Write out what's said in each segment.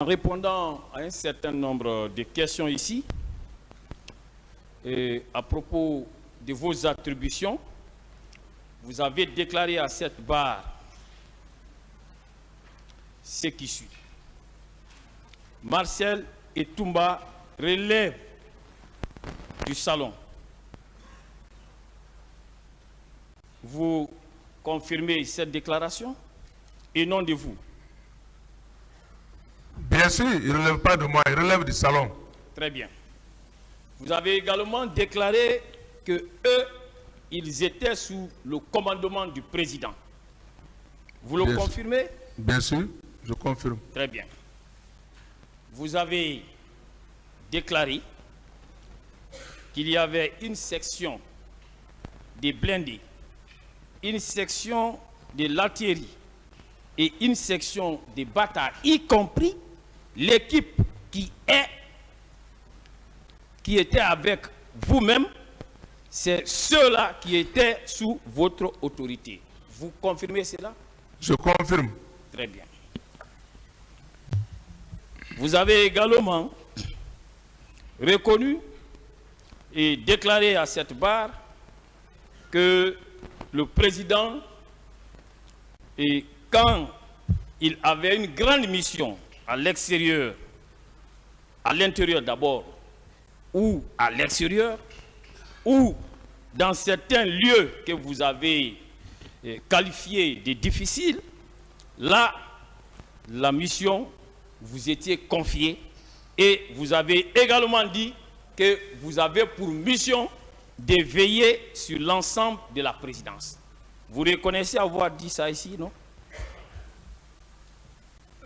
En répondant à un certain nombre de questions ici, et à propos de vos attributions, vous avez déclaré à cette barre ce qui suit. Marcel Etumba relève du salon. Vous confirmez cette déclaration et non de vous? Bien sûr, il ne relève pas de moi, il relève du salon. Très bien. Vous avez également déclaré que eux, ils étaient sous le commandement du président. Vous le confirmez? Bien sûr, je confirme. Très bien. Vous avez déclaré qu'il y avait une section des blindés, une section de l'artillerie et une section des batailles, y compris l'équipe qui était avec vous-même, c'est ceux-là qui étaient sous votre autorité. Vous confirmez cela? Je confirme. Très bien. Vous avez également reconnu et déclaré à cette barre que le président, et quand il avait une grande mission à l'extérieur, à l'intérieur d'abord, ou à l'extérieur, ou dans certains lieux que vous avez qualifiés de difficiles, là, la mission vous étiez confiée et vous avez également dit que vous avez pour mission de veiller sur l'ensemble de la présidence. Vous reconnaissez avoir dit ça ici, non?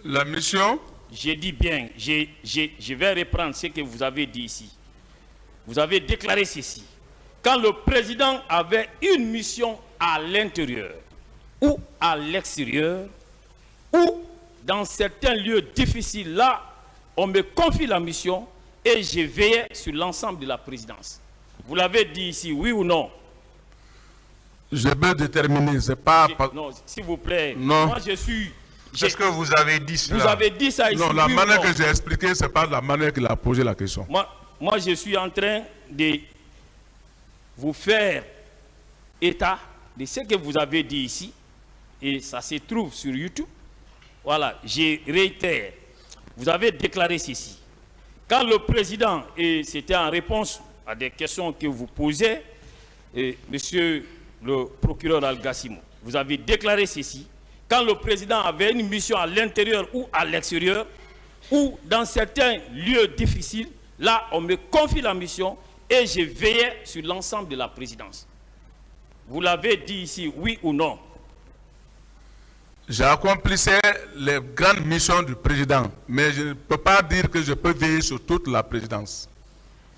La mission? J'ai dit bien, je vais reprendre ce que vous avez dit ici. Vous avez déclaré ceci. Quand le président avait une mission à l'intérieur ou à l'extérieur, ou dans certains lieux difficiles, là, on me confie la mission et je veillais sur l'ensemble de la présidence. Vous l'avez dit ici, oui ou non? Je peux déterminer, c'est pas... Non, s'il vous plaît. Non. Moi, je suis... Est-ce que vous avez dit cela? Vous avez dit ça ici? Non, la oui manière ou non? que j'ai expliqué, c'est pas la manière qu'il a posé la question. Moi, je suis en train de vous faire état de ce que vous avez dit ici. Et ça se trouve sur YouTube. Voilà, je réitère. Vous avez déclaré ceci. Quand le président, et c'était en réponse à des questions que vous posez, monsieur le procureur Al-Gassimo, vous avez déclaré ceci. Quand le président avait une mission à l'intérieur ou à l'extérieur, ou dans certains lieux difficiles, là, on me confie la mission et je veillais sur l'ensemble de la présidence. Vous l'avez dit ici, oui ou non? J'accomplissais les grandes missions du président, mais je ne peux pas dire que je peux veiller sur toute la présidence.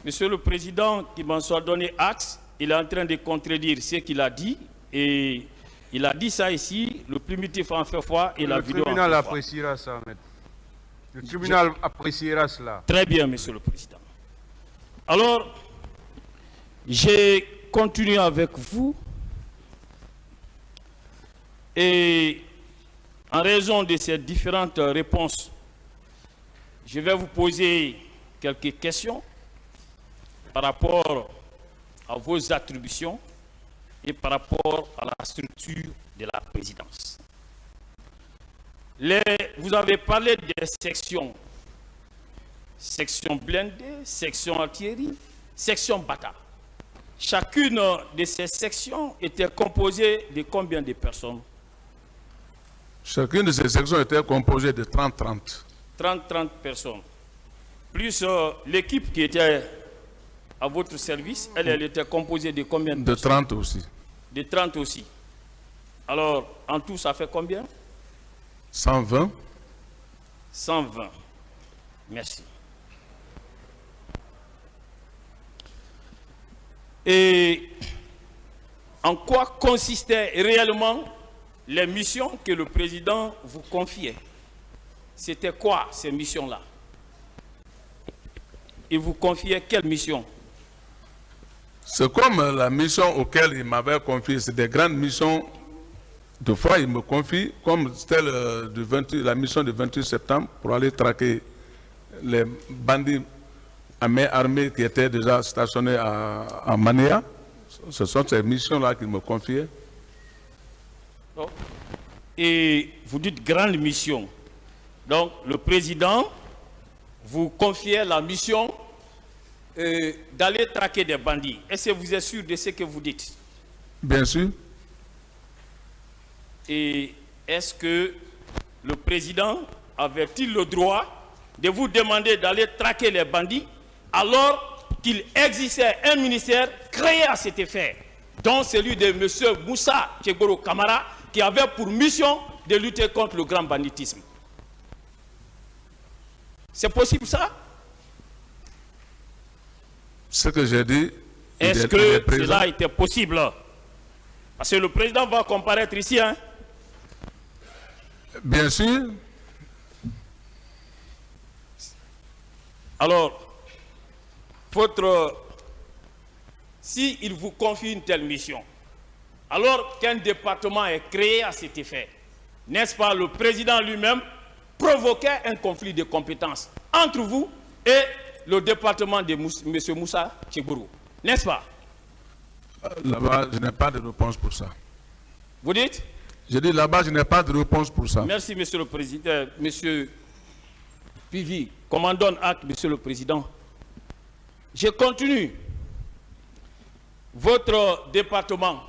Monsieur le Président, qui m'en soit donné acte, il est en train de contredire ce qu'il a dit, et il a dit ça ici, le primitif en fait foi et la vidéo en fait foi. Le tribunal appréciera ça, maître. Le tribunal appréciera cela. Très bien, Monsieur le Président. Alors, j'ai continué avec vous, et en raison de ces différentes réponses, je vais vous poser quelques questions par rapport à vos attributions et par rapport à la structure de la présidence. Vous avez parlé des sections. Section blindée, section artillerie, section bataille. Chacune de ces sections était composée de combien de personnes? Chacune de ces sections était composée de 30-30. 30 personnes. Plus l'équipe qui était à votre service, elle était composée de combien de personnes? De 30 aussi. De 30 aussi. Alors, en tout, ça fait combien? 120. 120. Merci. Et en quoi consistaient réellement les missions que le président vous confiait? C'était quoi ces missions-là? Il vous confiait quelle mission? C'est comme la mission auquel il m'avait confié, c'est des grandes missions Deux fois, il me confie, comme c'était la mission du 28 septembre, pour aller traquer les bandits à main armée qui étaient déjà stationnés à Manéa. Ce sont ces missions-là qu'il me confiait. Et vous dites grande mission. Donc, le président vous confiait la mission d'aller traquer des bandits. Est-ce que vous êtes sûr de ce que vous dites? Bien sûr. Et est-ce que le président avait-il le droit de vous demander d'aller traquer les bandits alors qu'il existait un ministère créé à cet effet, dont celui de M. Moussa Tchegboro Kamara, qui avait pour mission de lutter contre le grand banditisme? C'est possible ça? Ce que j'ai dit... Est-ce que cela était possible? Parce que le président va comparaître ici, hein? Bien sûr. Alors, s'il vous confie une telle mission, alors qu'un département est créé à cet effet, n'est-ce pas, le président lui-même provoquait un conflit de compétences entre vous et le département de M. Moussa Tchegboro, n'est-ce pas? Là-bas, je n'ai pas de réponse pour ça. Vous dites? Je dis là-bas, je n'ai pas de réponse pour ça. Merci, Monsieur le Président. Monsieur Pivi, commandant acte, Monsieur le Président. Je continue. Votre département,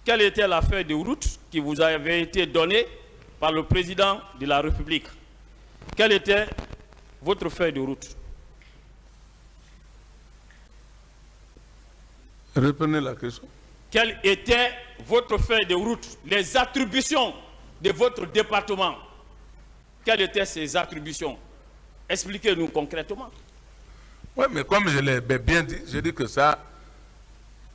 quelle était la feuille de route qui vous avait été donnée par le président de la République? Quelle était votre feuille de route? Reprenez la question. Quelle était votre feuille de route, les attributions de votre département? Quelles étaient ces attributions? Expliquez-nous concrètement. Oui, mais comme je l'ai bien dit, j'ai dit que ça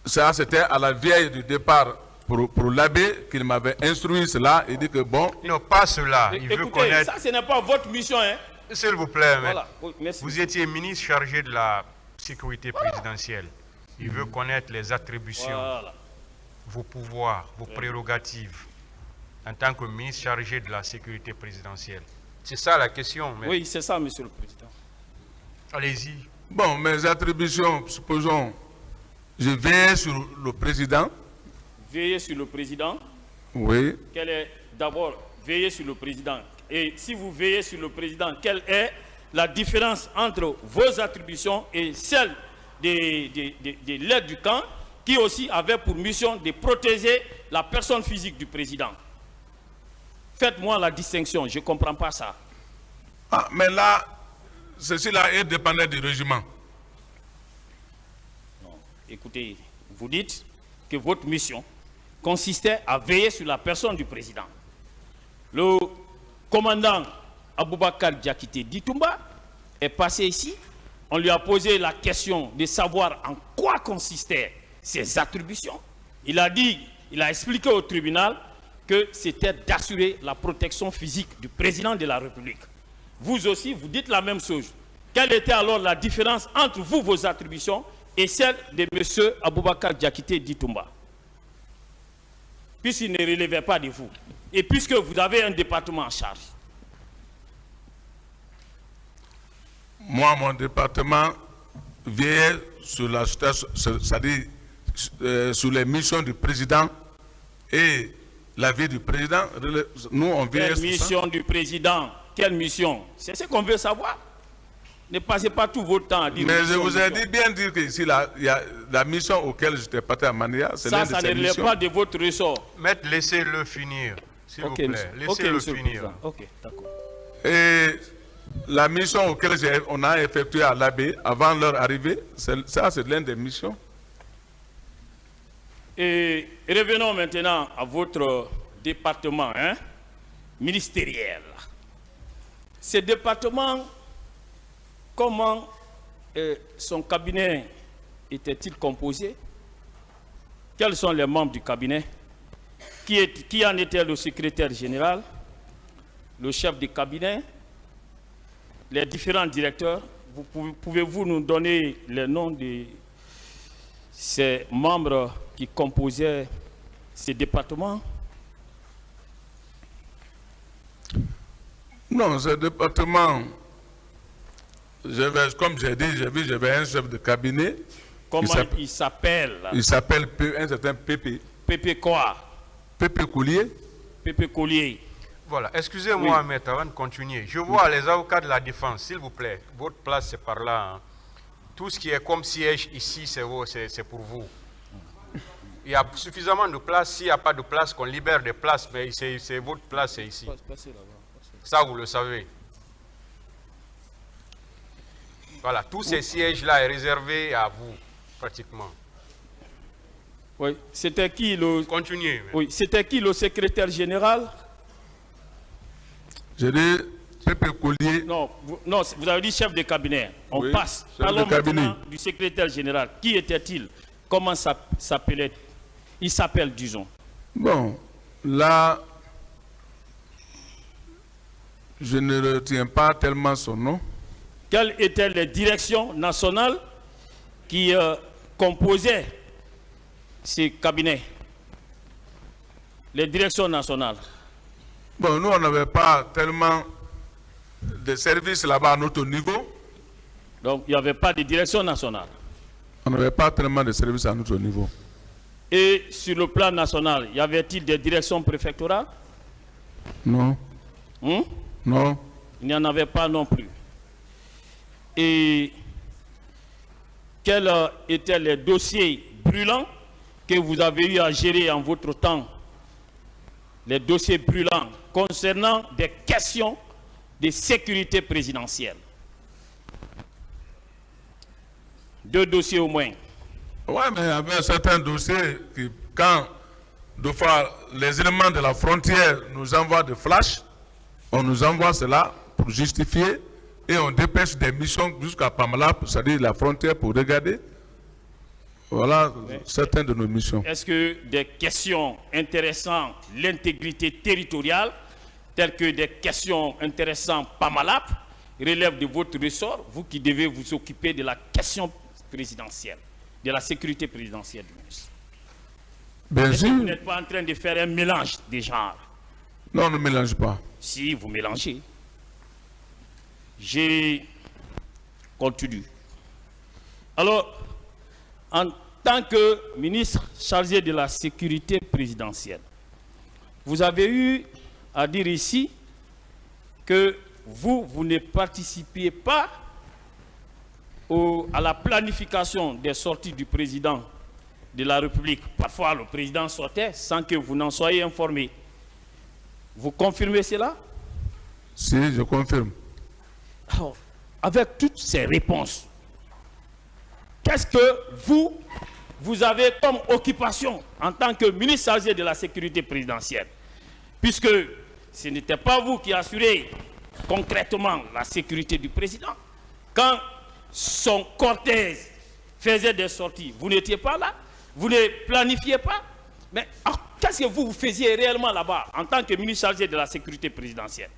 c'était à la veille du départ pour l'abbé qu'il m'avait instruit cela. Il dit que bon... Non, pas cela. Il veut connaître... Ça, ce n'est pas votre mission, hein? S'il vous plaît, voilà. Merci. Vous étiez ministre chargé de la sécurité présidentielle. Il veut connaître les attributions, vos pouvoirs, vos prérogatives en tant que ministre chargé de la sécurité présidentielle. C'est ça la question. Mais... Oui, c'est ça, Monsieur le Président. Allez-y. Bon, mes attributions, supposons, je veille sur le président. Veiller sur le président. Oui. Quelle est d'abord veiller sur le président? Et si vous veillez sur le président, quelle est la différence entre vos attributions et celles de l'aide du camp, qui aussi avait pour mission de protéger la personne physique du président? Faites-moi la distinction, je ne comprends pas ça. Ah, mais là, ceci-là est dépendant du régiment. Non. Écoutez, vous dites que votre mission consistait à veiller sur la personne du président. Le commandant Aboubakar Diakité Ditumba est passé ici. On lui a posé la question de savoir en quoi consistaient ses attributions. Il a dit, il a expliqué au tribunal que c'était d'assurer la protection physique du président de la République. Vous aussi, vous dites la même chose. Quelle était alors la différence entre vous, vos attributions, et celle de M. Aboubakar Diakité Ditumba? Puisqu'il ne relevait pas de vous, et puisque vous avez un département en charge. Moi, mon département veille sur la c'est-à-dire sur les missions du président et la vie du président. Nous, on veille sur ça. Quelle mission du président? Quelle mission? C'est ce qu'on veut savoir. Ne passez pas tout votre temps à dire. Mais je vous ai dit bien dire que ici, il y a la mission auquel j'étais parti à Mania. Ça ne relève pas de votre ressort. Maître, laissez-le finir, s'il vous plaît. Laissez-le finir. Ok, d'accord. Et la mission auquel on a effectué à l'abbé avant leur arrivée, ça c'est l'une des missions. Et revenons maintenant à votre département ministériel. Ce département, comment son cabinet était-il composé? Quels sont les membres du cabinet? Qui en était le secrétaire général, le chef de cabinet, les différents directeurs? Pouvez-vous nous donner les noms de ces membres qui composaient ce département? Non, ce département, comme j'ai dit, j'avais un chef de cabinet. Comment il s'appelle? Il s'appelle un certain Pépé. Pépé quoi? Pépé Collier. Pépé Collier. Voilà, excusez-moi, maître, avant de continuer. Je vois les avocats de la défense, s'il vous plaît. Votre place, c'est par là. Hein. Tout ce qui est comme siège ici, c'est pour vous. Il y a suffisamment de place. S'il n'y a pas de place, qu'on libère des places, mais c'est votre place, c'est ici. Ça, vous le savez. Voilà, tous ces sièges-là sont réservés à vous, pratiquement. Oui, c'était qui le... Continuez. Oui, c'était qui le secrétaire général? Je dis Pépé Collier. Non, vous avez dit chef de cabinet. On oui, passe. Parlons maintenant du secrétaire général. Qui était-il? Comment s'appelait? Il s'appelle, disons. Bon, là, je ne retiens pas tellement son nom. Quelles étaient les directions nationales qui composaient ces cabinets? Les directions nationales. Bon, nous, on n'avait pas tellement de services là-bas à notre niveau. Donc, il n'y avait pas de direction nationale. On n'avait pas tellement de services à notre niveau. Et sur le plan national, y avait-il des directions préfectorales? Non. Non. Il n'y en avait pas non plus. Et quels étaient les dossiers brûlants que vous avez eu à gérer en votre temps? Les dossiers brûlants concernant des questions de sécurité présidentielle. 2 dossiers au moins. Oui, mais il y avait certains dossiers qui, quand de fois les éléments de la frontière nous envoient des flashs, on nous envoie cela pour justifier et on dépêche des missions jusqu'à Pamala, c'est-à-dire la frontière, pour regarder. Voilà certaines de nos missions. Est-ce que des questions intéressant l'intégrité territoriale, telles que des questions intéressant Pamalap, relèvent de votre ressort, vous qui devez vous occuper de la question présidentielle, de la sécurité présidentielle du ministre? Bien sûr. Vous n'êtes pas en train de faire un mélange des genres? Non, on ne mélange pas. Si, vous mélangez. J'ai continue. Alors, en tant que ministre chargé de la sécurité présidentielle, vous avez eu à dire ici que vous ne participiez pas à la planification des sorties du président de la République. Parfois, le président sortait sans que vous n'en soyez informé. Vous confirmez cela? Si, je confirme. Alors, avec toutes ces réponses, qu'est-ce que vous avez comme occupation en tant que ministre chargé de la sécurité présidentielle? Puisque ce n'était pas vous qui assurez concrètement la sécurité du président. Quand son cortège faisait des sorties, vous n'étiez pas là, vous ne planifiez pas. Mais qu'est-ce que vous faisiez réellement là-bas en tant que ministre chargé de la sécurité présidentielle?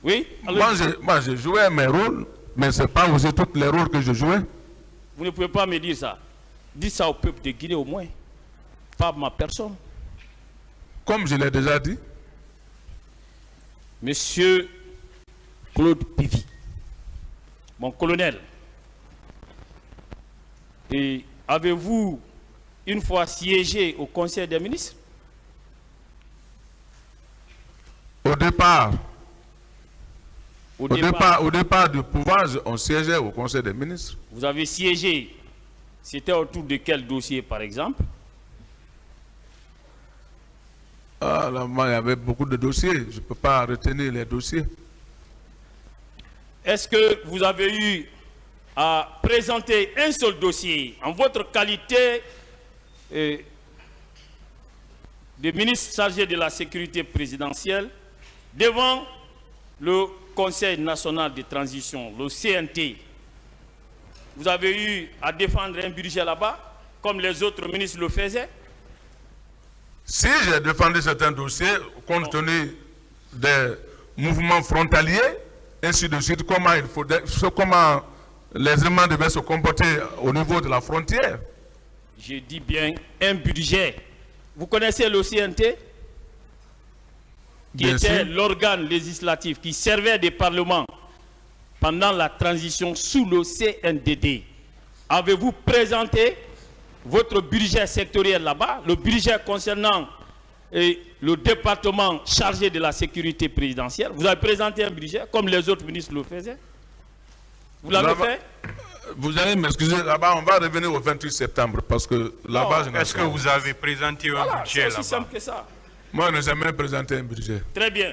Oui? Moi, je jouais mes rôles, mais ce n'est pas aussi tous les rôles que je jouais. Vous ne pouvez pas me dire ça. Dites ça au peuple de Guinée au moins. Pas ma personne. Comme je l'ai déjà dit. Monsieur Claude Pivi, mon colonel, et avez-vous une fois siégé au Conseil des ministres? Au départ du pouvoir, on siégeait au Conseil des ministres. Vous avez siégé, c'était autour de quel dossier par exemple? Ah, là, il y avait beaucoup de dossiers, je ne peux pas retenir les dossiers. Est-ce que vous avez eu à présenter un seul dossier en votre qualité de ministre chargé de la sécurité présidentielle devant le Conseil national de transition, le CNT? Vous avez eu à défendre un budget là-bas, comme les autres ministres le faisaient? Si j'ai défendu certains dossiers, compte tenu des mouvements frontaliers, ainsi de suite, comment les éléments devaient se comporter au niveau de la frontière. Je dis bien un budget. Vous connaissez le CNT? qui était l'organe législatif qui servait des parlements pendant la transition sous le CNDD, avez-vous présenté votre budget sectoriel là-bas, le budget concernant le département chargé de la sécurité présidentielle? Vous avez présenté un budget comme les autres ministres le faisaient? Vous l'avez fait? Vous allez m'excuser, là-bas, on va revenir au 28 septembre, parce que là-bas... Est-ce que vous avez présenté un budget là-bas? C'est aussi simple que ça. Moi, je n'ai jamais présenté un budget. Très bien.